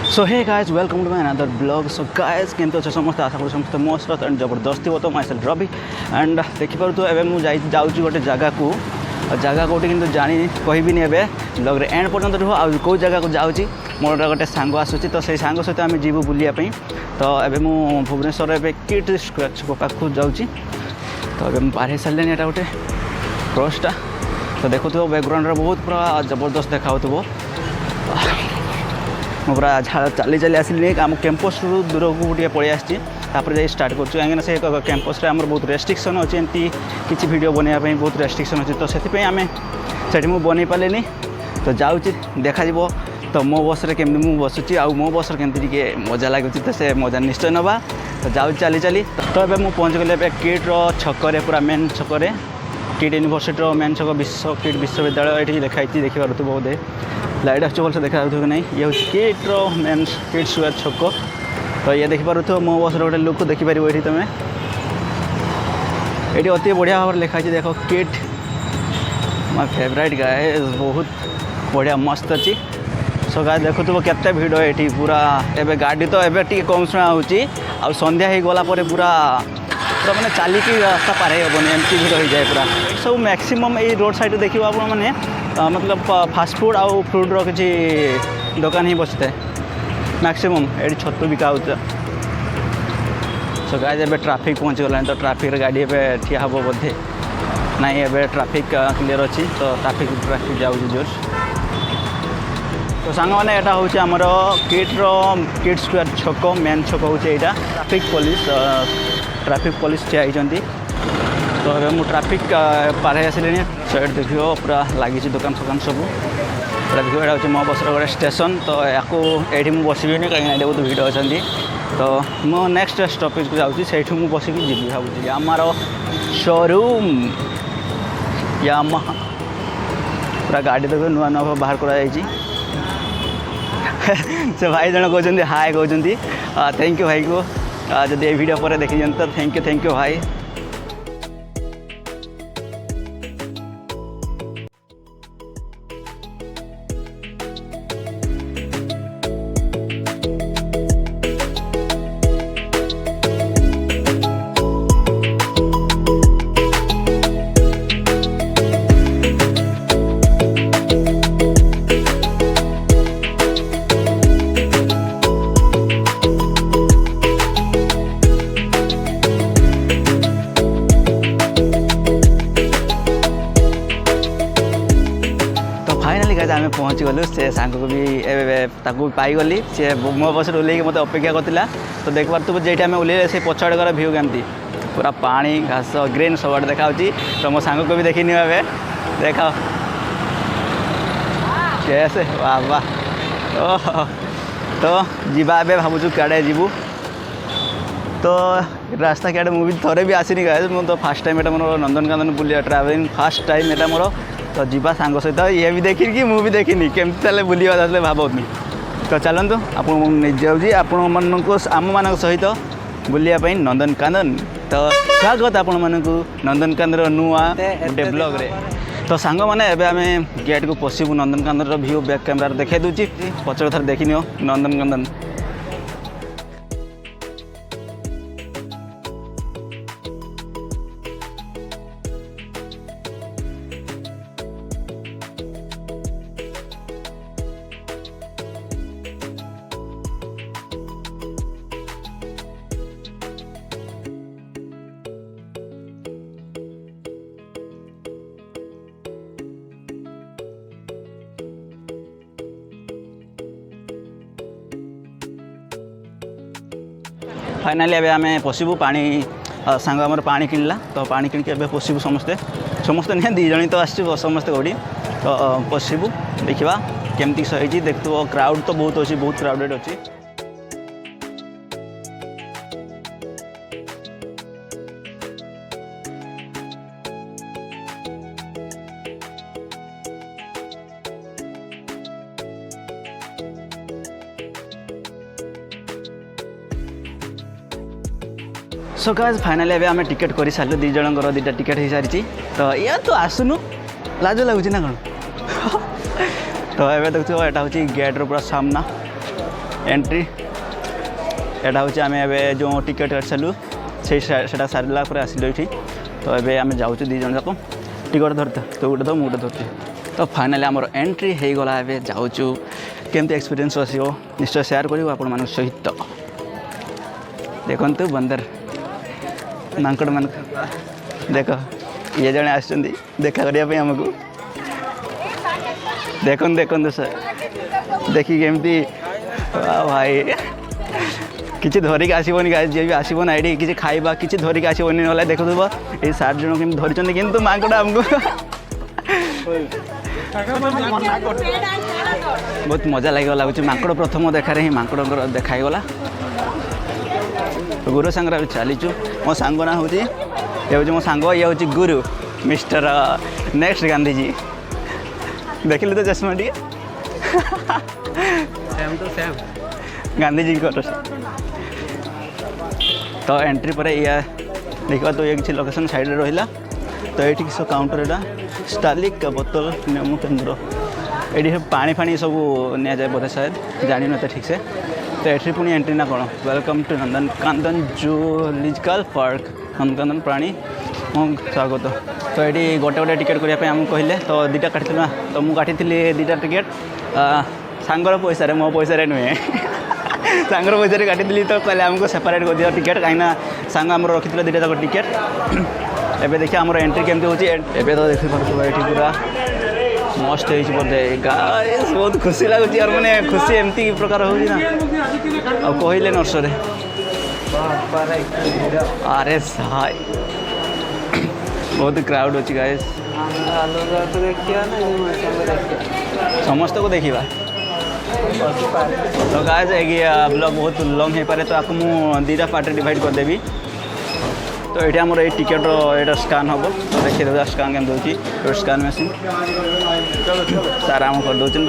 So hey guys welcome to my another blog. So guys केमती अच्छे समस्त आशा करूँ समस्त मस्त एंड जबरदस्ती हो तो माई सेल्फ रवि एंड देखिपुर तो एवं मुझे जाऊँगी गोटे जगह को जगह कौटी कि जानी कहबिनी एवं ब्लॉग रे एंड पर्यंत रुह आ कौ जगह को जाऊँगी मोर गोटे सांग आसूँ तो से सांग सहित आम जीवु बुलायापी तो एवं मु भुवनेश्वर एवं किट स्क्वायर छक पाखु जाऊँगी तो एवं पार सारे यहाँ गोटे क्रॉसटा तो देखुव बैकग्राउंड बहुत पूरा जबरदस्त देखा मैं पूरा चली चली आसली आम कैंपस रु दूर को पलि आसी जा स्टार्ट कर कहीं से कैंपस आम बहुत रेस्ट्रिक्शन अच्छी एमती किसी वीडियो बनवाई बहुत रेस्ट्रिक्शन अच्छी तो से आम से बन पारे तो जाऊँगी देखा तो मो बस केमती मुझे बसुची आ मो बस केमती मजा लगुच तो से मजा निश्चय नवा तो जाऊँ चली चली तो ये मुझे पहुँच गली किट्र छक पूरा मेन छक किट यूनिवर्सिटी मेन छक किट विश्वविद्यालय ये लिखाई देखिए बोधे लाइट आस भल से देखा कि नहीं ये हूँ किट्र मेन किट स्क्वायर छक तो ये देखिपे मो बस गोटे लुक देखिपर ये तुम ये अति बढ़िया भाव लिखाई देख किट माय फेवरेट गाय बहुत बढ़िया मस्त अच्छी सो गाय देखुव केते भिड़ ये पूरा एवं गाड़ी तो एवं टी कम शुणा हो संध्या हो गला पूरा पूरा मैंने चलिकी रास्ता पार हेबनी एमती भिड़ हो जाए पूरा सब मैक्सिमम ये रोड साइड देखिए आप मैंने मतलब फास्ट फूड आउ फ्रुट्र किसी दुकान ही बसी थाए मैक्सिमम ये छतु बिका हो सो गाइस एबे ट्रैफिक पहुँच गला तो ट्रैफिक गाड़ी एबे ठिया हम बोधे ना एबे ट्रैफिक क्लियर अच्छी तो ट्रैफिक जाऊँ जोर तो सांग मैंने यहाँ हूँ आमर किट स्क्वायर छक मेन छक हूँ यहाँ ट्रैफिक पुलिस ठिया होती तो अभी मुझे ट्रैफिक पार आसिले सैड देखिए पूरा लगी दुकान सुकान सब पूरा देखिए यहाँ हूँ मो बस गोटे स्टेशन तो या ये बसबी कहीं बहुत भिड़ अच्छा तो मो नेक्स्ट स्टॉपेज को जाऊँगी से बस जी भावी आमार शोरूम यामाहा पूरा गाड़ी देखो नुआ नुआ बाहर कर से भाई जन कहते हाय कहते थैंक यू भाई को जब ये वीडियो पर देखी तो थैंक यू भाई। आम पहुँच गलु से सांग को भी पाईगली सी मो बस ओल्ल मत अपेक्षा करता तो देख पार्थ जेटी आम ओल्ल से पछाड़ कर भ्यू केमती पूरा पानी घास ग्रीन सब देखा तो मो सांग को भी देखनी ए देख कैसे बाबा तो जीवा ए भावुँ क्या जीवु तो रास्ता क्या मुझे थोड़े भी आसनी गए मुझे तो फास्ट टाइम ये मोर नंदनकानन बुलिया ट्रावेलिंग फास्ट टाइम यहाँ मोर तो जीवा सांग सहित ये भी देखी मुझे देखनी केमती बुला भावनी तो चलतु आप जाऊँगी आपण आम सहित बुलायापी नंदनकानन तो स्वागत आपण मानक नंदनकानन नुआ गोटे ब्लॉग रे तो सांग मैंने एवं आम गेट को पशु नंदनकानन व्यू बैक कैमेरा देखा दूची पचर थर देखनी नंदनकानन फाइनाली एवं आम पशु पानी सांग आमर पानी किणला तो पानी किणिक पशु समस्ते नहीं दी जन तो आस समस्ते कौटी तो पशु देखा केमती सही देखो क्राउड तो बहुत अच्छी बहुत क्राउडेड अच्छी सो गाइस फाइनाली एवं आम टिकेट कर सारे दी जनकर दुटा टिकेट हो सारी तो या तो आसुनु लाज लगुच ना कौन तो ये देखो यहाँ हूँ गेट्र पूरा सामना एंट्री एटा हूँ आम ए जो टिकेट काट सारू से सारा आसिलु ये तो ये आम जाऊँ दी जन जाक टिकट धरते तो गोटे तो मुझे धरती तो फाइनाली आमर एंट्री हो गला ए जाऊँ केमती एक्सपीरियंस आसो निश्चय शेयर करूँ आपण मान सहित देखु बंदर मांकड़ मान देख ये जड़े आस देखा करने आमको देखु सर देखिए केमती भाई किसी धरिक आसबनी गाइस जी भी आसब ना ये किसी खाइबा किसी धरिक आसबनी ना देखु ये 60 जन केमती धरी कि मांकड़ा आमको बहुत मजा लगे लगुच मांकड़ प्रथम देखार ही मांकड़ देखाईगला गुरु सांगे चलीचु मो सांग ना हूँ ये हूँ मो सांग ये हूँ गुरु मिस्टर नेक्स्ट गांधीजी देखिले तो चश्मा टी गांधीजी तो एंट्री पर या देखा तो ये किसी लोकेशन साइड रहा तो ये सब काउंटर एटा स्टालिक बोतल नेमु केन्द्र ये पानी फाणी सब नि जाए बोधे शायद जानी ना ठीक से तो ये पुणी एंट्री ना कौन welcome to Nandankanan zoological park Nandankanan प्राणी स्वागत तो ये गोटे गोटे टिकेट करने आमको कहले तो दुटा काटी ना तो मुझे काटी दुटा टिकेट सांगर पैसा मो पैसा नुहे सांगर पैसा काटी तो कहले आमको सेपरेट कर दिया टिकेट कहीं सांग आम रखी दुटा जाक टिकेट एबे देखिए आमर एंट्री केमती होची एबे तो देखि पारथुबा एठी पूरा मस्त होई बोधे गाइस बहुत खुशी लागुची और माने खुशी एमती प्रकार होची ना अब कहले नर्सरे अरे साई बहुत क्राउड होची गाइस समस्त को देखिबा तो गाइस ब्लॉग बहुत लॉन्ग हो पारे तो आपको मुझे दुटा पार्ट डिवाइड कर देवी तो ये आमर ये टिकेट ये स्कान हम तो देखिए दादा स्कान केम दूसरी स्कान मशीन सारा आम कर दौरान